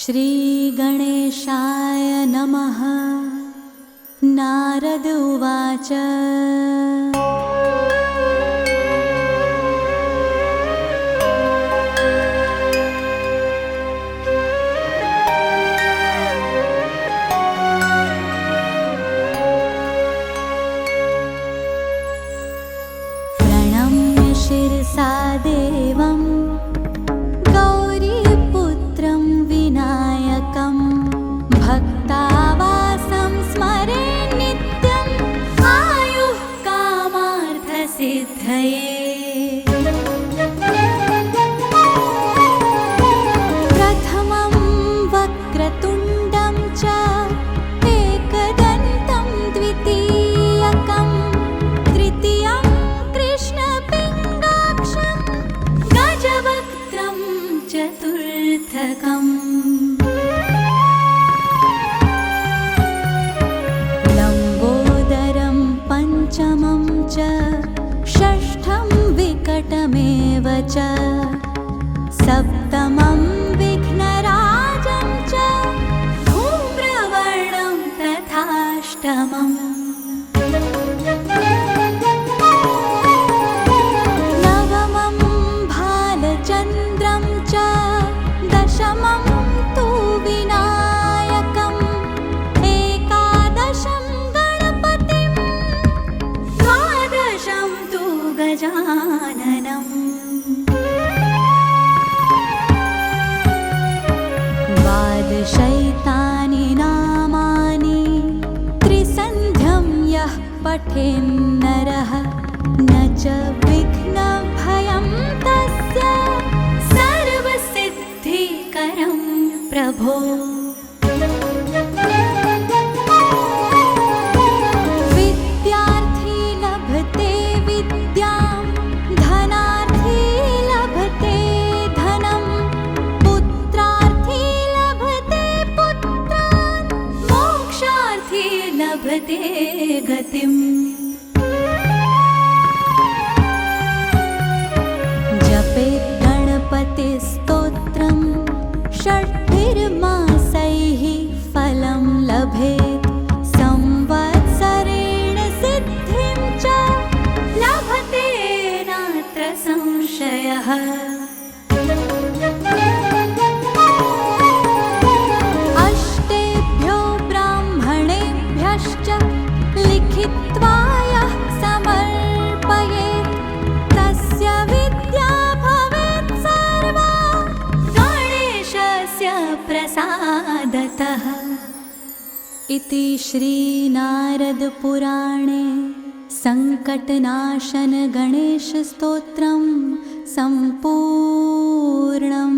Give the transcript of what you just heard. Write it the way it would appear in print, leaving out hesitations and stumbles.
श्रीगणेशाय नमः। नारद उवाच प्रणम्य शिरसा देवं गौरीपुत्रं विनायकं भक्तावासं स्मरे नित्यं आयुः कामार्थसिद्धये। प्रथमं वक्रतुण्डं च एकदन्तं द्वितीयकं तृतीयं कृष्णपिङ्गाक्षं गजवक्त्रं चतुर्थकम् लम्बोदरं पञ्चमं च षष्ठं विकटमेव च सप्तमं विघ्नराजं च धूम्रवर्णं तथाष्टमम् नवमं भालचन्द्रं च दशमं तु विनायकम् एकादशं गणपतिं द्वादशं तु गजाननम् द्वादशैतानि नामानि त्रिसन्ध्यं यः पठेन्नरः न च विघ्नभयं तस्य सर्वसिद्धिकरं प्रभो। विद्यार्थी लभते विद्यां धनार्थी लभते धनं पुत्रार्थी लभते पुत्रान् मोक्षार्थी लभते गतिम्। जपेत् गणपतिस्तोत्रं षड्भिर्मासैः फलं लभेत् संवत्सरेण सिद्धिं च लभते नात्र संशयः। अष्टेभ्यो ब्राह्मणेभ्यश्च लिखित्वा यः समर्पयेत् तस्य विद्या भवेत् सर्वा गणेशस्य प्रसादतः। इति श्रीनारदपुराणे सङ्कटनाशन गणेशस्तोत्रं सम्पूर्णम्।